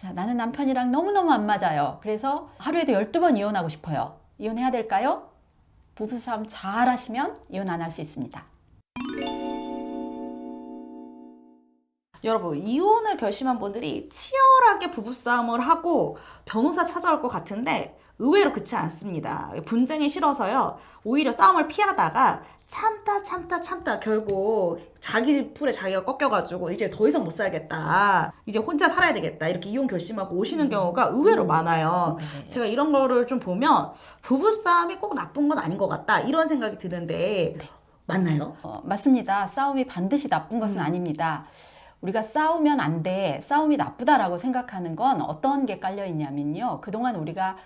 자, 나는 남편이랑 너무너무 안 맞아요. 그래서 하루에도 12번 이혼하고 싶어요. 이혼해야 될까요? 부부싸움 잘 하시면 이혼 안 할 수 있습니다. 여러분, 이혼을 결심한 분들이 치열하게 부부싸움을 하고 변호사 찾아올 것 같은데 의외로 그렇지 않습니다. 분쟁이 싫어서요. 오히려 싸움을 피하다가 참다 결국 자기 풀에 자기가 꺾여가지고 이제 더 이상 못 살겠다. 이제 혼자 살아야 되겠다. 이렇게 이혼 결심하고 오시는 경우가 의외로 많아요. 네. 제가 이런 거를 좀 보면 부부싸움이 꼭 나쁜 건 아닌 것 같다. 이런 생각이 드는데 맞나요? 맞습니다. 싸움이 반드시 나쁜 것은 아닙니다. 우리가 싸우면 안 돼, 싸움이 나쁘다라고 생각하는 건 어떤 게 깔려 있냐면요. 그동안 우리가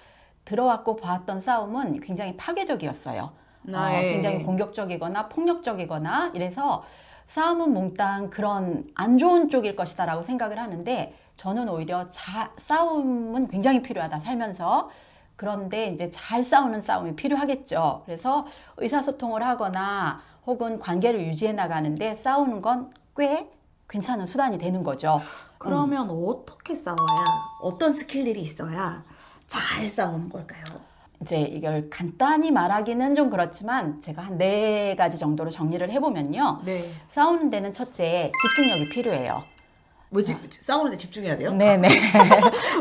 들어왔고 봐왔던 싸움은 굉장히 파괴적이었어요. 굉장히 공격적이거나 폭력적이거나 이래서 싸움은 몽땅 그런 안 좋은 쪽일 것이다라고 생각을 하는데 저는 오히려 싸움은 굉장히 필요하다, 살면서. 그런데 이제 잘 싸우는 싸움이 필요하겠죠. 그래서 의사소통을 하거나 혹은 관계를 유지해 나가는데 싸우는 건 꽤 괜찮은 수단이 되는 거죠. 그러면 어떻게 싸워야, 어떤 스킬들이 있어야 잘 싸우는 걸까요? 이제 이걸 간단히 말하기는 좀 그렇지만 제가 한 4가지 정도로 정리를 해보면요. 네. 싸우는 데는 첫째, 집중력이 필요해요. 뭐지? 싸우는데 집중해야 돼요? 네네.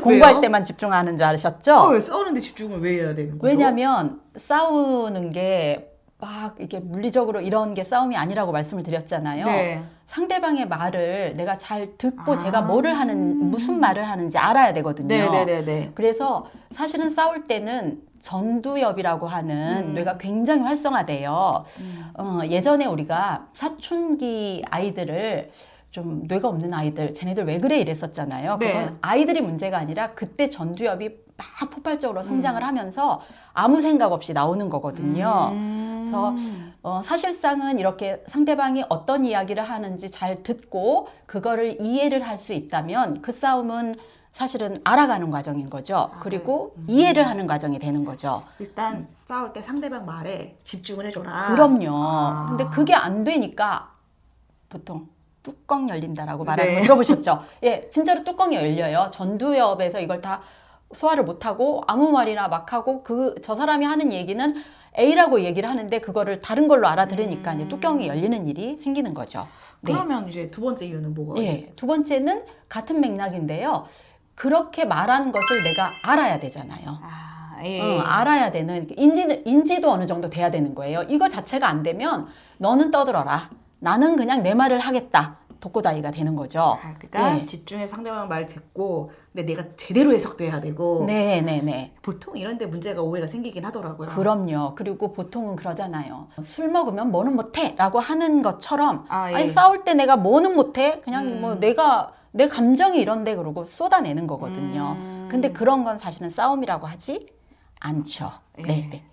공부할 왜요? 때만 집중하는 줄 아셨죠? 왜 싸우는데 집중을 왜 해야 되는 거죠? 왜냐면 싸우는 게 막 이게 물리적으로 이런 게 싸움이 아니라고 말씀을 드렸잖아요. 네. 상대방의 말을 내가 잘 듣고 아. 제가 무슨 말을 하는지 알아야 되거든요. 네네네네. 그래서 사실은 싸울 때는 전두엽이라고 하는 뇌가 굉장히 활성화돼요. 예전에 우리가 사춘기 아이들을 좀 뇌가 없는 아이들, 쟤네들 왜 그래 이랬었잖아요. 네. 그건 아이들이 문제가 아니라 그때 전두엽이 막 폭발적으로 성장을 하면서 아무 생각 없이 나오는 거거든요. 그래서 사실상은 이렇게 상대방이 어떤 이야기를 하는지 잘 듣고 그거를 이해를 할 수 있다면 그 싸움은 사실은 알아가는 과정인 거죠. 그리고 이해를 하는 과정이 되는 거죠. 일단 싸울 때 상대방 말에 집중을 해줘라. 그럼요. 근데 그게 안 되니까 보통 뚜껑 열린다라고 말하는 거 들어보셨죠? 예, 진짜로 뚜껑이 열려요. 전두엽에서 이걸 다 소화를 못하고 아무 말이나 막 하고 저 사람이 하는 얘기는 A라고 얘기를 하는데 그거를 다른 걸로 알아들으니까 이제 뚜껑이 열리는 일이 생기는 거죠. 네. 그러면 이제 두 번째 이유는 뭐가 있어요? 예, 두 번째는 같은 맥락인데요. 그렇게 말하는 것을 내가 알아야 되잖아요. 알아야 되는 인지도 어느 정도 돼야 되는 거예요. 이거 자체가 안 되면 너는 떠들어라. 나는 그냥 내 말을 하겠다. 독고다이가 되는 거죠. 그러니까 네. 집중해서 상대방 말 듣고 근데 내가 제대로 해석돼야 되고 네네네. 보통 이런 데 문제가 오해가 생기긴 하더라고요. 그럼요. 그리고 보통은 그러잖아요. 술 먹으면 뭐는 못해 라고 하는 것처럼 아니 예. 싸울 때 내가 뭐는 못해? 그냥 뭐 내 감정이 이런데 그러고 쏟아내는 거거든요. 근데 그런 건 사실은 싸움이라고 하지 않죠. 예. 네.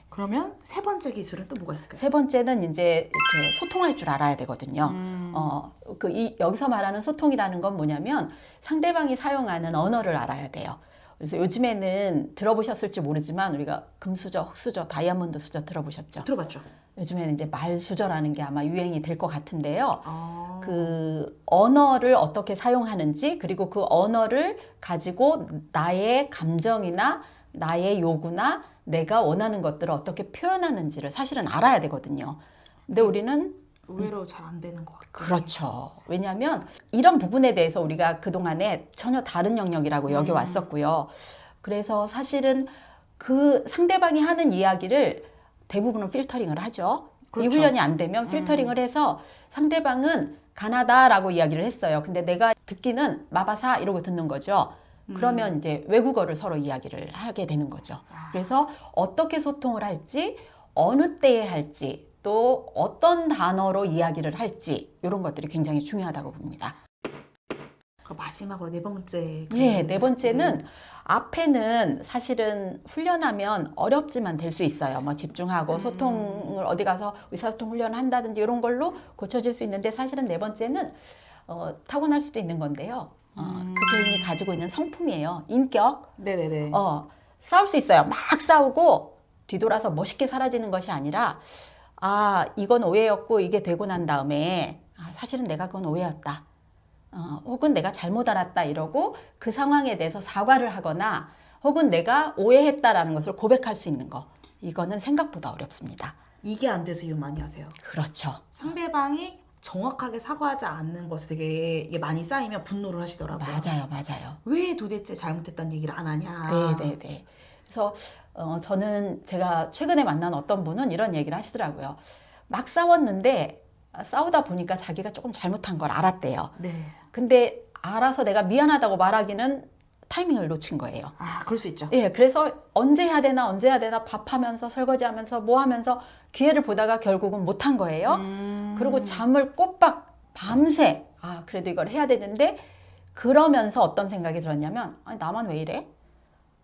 그러면 세 번째 기술은 또 뭐가 있을까요? 세 번째는 이제 이렇게 소통할 줄 알아야 되거든요. 여기서 말하는 소통이라는 건 뭐냐면 상대방이 사용하는 언어를 알아야 돼요. 그래서 요즘에는 들어보셨을지 모르지만 우리가 금수저, 흑수저, 다이아몬드 수저 들어보셨죠? 들어봤죠. 요즘에는 이제 말수저라는 게 아마 유행이 될 것 같은데요. 그 언어를 어떻게 사용하는지 그리고 그 언어를 가지고 나의 감정이나 나의 요구나 내가 원하는 것들을 어떻게 표현하는지를 사실은 알아야 되거든요. 근데 우리는 의외로 잘 안 되는 것 같아요. 그렇죠. 왜냐하면 이런 부분에 대해서 우리가 그동안에 전혀 다른 영역이라고 여겨왔었고요. 그래서 사실은 그 상대방이 하는 이야기를 대부분은 필터링을 하죠. 그렇죠. 이 훈련이 안 되면 필터링을 해서 상대방은 가나다라고 이야기를 했어요. 근데 내가 듣기는 마바사 이러고 듣는 거죠. 그러면 이제 외국어를 서로 이야기를 하게 되는 거죠. 그래서 어떻게 소통을 할지, 어느 때에 할지, 또 어떤 단어로 이야기를 할지 이런 것들이 굉장히 중요하다고 봅니다. 그 마지막으로 네 번째. 예, 네 번째는 앞에는 사실은 훈련하면 어렵지만 될 수 있어요. 뭐 집중하고 소통을 어디 가서 의사소통 훈련을 한다든지 이런 걸로 고쳐질 수 있는데 사실은 네 번째는 타고날 수도 있는 건데요. 그 개인이 가지고 있는 성품이에요. 인격. 네네네. 싸울 수 있어요. 막 싸우고 뒤돌아서 멋있게 사라지는 것이 아니라 이건 오해였고 이게 되고 난 다음에 사실은 내가 그건 오해였다. 혹은 내가 잘못 알았다 이러고 그 상황에 대해서 사과를 하거나 혹은 내가 오해했다라는 것을 고백할 수 있는 거. 이거는 생각보다 어렵습니다. 이게 안 돼서 이혼 많이 하세요. 그렇죠. 상대방이 정확하게 사과하지 않는 것에 되게 이게 많이 쌓이면 분노를 하시더라고요. 맞아요. 왜 도대체 잘못했다는 얘기를 안 하냐. 네. 그래서 저는 제가 최근에 만난 어떤 분은 이런 얘기를 하시더라고요. 막 싸웠는데 싸우다 보니까 자기가 조금 잘못한 걸 알았대요. 네. 근데 알아서 내가 미안하다고 말하기는 타이밍을 놓친 거예요. 아, 그럴 수 있죠. 예, 그래서 언제 해야 되나 밥하면서 설거지하면서 뭐 하면서 기회를 보다가 결국은 못한 거예요. 그리고 잠을 꼬박 밤새 그래도 이걸 해야 되는데 그러면서 어떤 생각이 들었냐면 아니, 나만 왜 이래?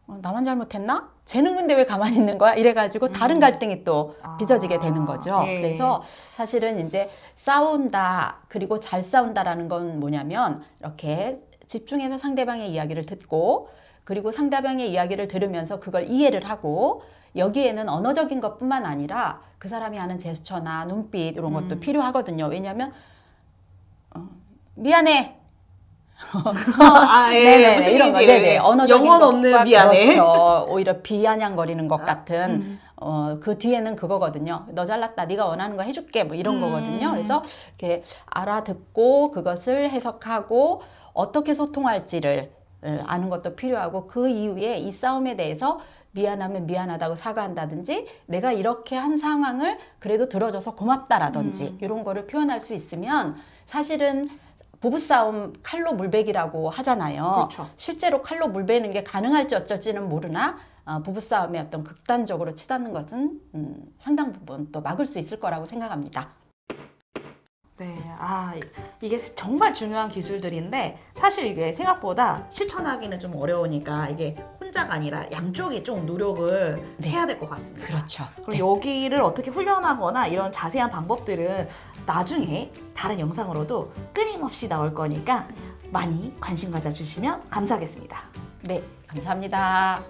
나만 잘못했나? 쟤는 근데 왜 가만히 있는 거야? 이래가지고 다른 갈등이 또 빚어지게 되는 거죠. 예. 그래서 사실은 이제 싸운다 그리고 잘 싸운다라는 건 뭐냐면 이렇게 집중해서 상대방의 이야기를 듣고 그리고 상대방의 이야기를 들으면서 그걸 이해를 하고 여기에는 언어적인 것뿐만 아니라 그 사람이 하는 제스처나 눈빛 이런 것도 필요하거든요. 왜냐하면 미안해. 예. 무슨 이런 거, 얘기예요? 네네. 언어적인 영혼 없는 것과 미안해. 그렇죠. 오히려 비아냥거리는 것 같은 그 뒤에는 그거거든요. 너 잘났다. 네가 원하는 거 해줄게. 뭐 이런 거거든요. 그래서 이렇게 알아듣고 그것을 해석하고 어떻게 소통할지를 아는 것도 필요하고 그 이후에 이 싸움에 대해서 미안하면 미안하다고 사과한다든지 내가 이렇게 한 상황을 그래도 들어줘서 고맙다라든지 이런 거를 표현할 수 있으면 사실은 부부싸움 칼로 물베기라고 하잖아요. 그렇죠. 실제로 칼로 물베는 게 가능할지 어쩔지는 모르나 부부싸움에 어떤 극단적으로 치닫는 것은 상당 부분 또 막을 수 있을 거라고 생각합니다. 네, 이게 정말 중요한 기술들인데 사실 이게 생각보다 실천하기는 좀 어려우니까 이게 혼자가 아니라 양쪽이 좀 노력을 해야 될 것 같습니다. 그렇죠. 그리고 여기를 어떻게 훈련하거나 이런 자세한 방법들은 나중에 다른 영상으로도 끊임없이 나올 거니까 많이 관심 가져주시면 감사하겠습니다. 네, 감사합니다.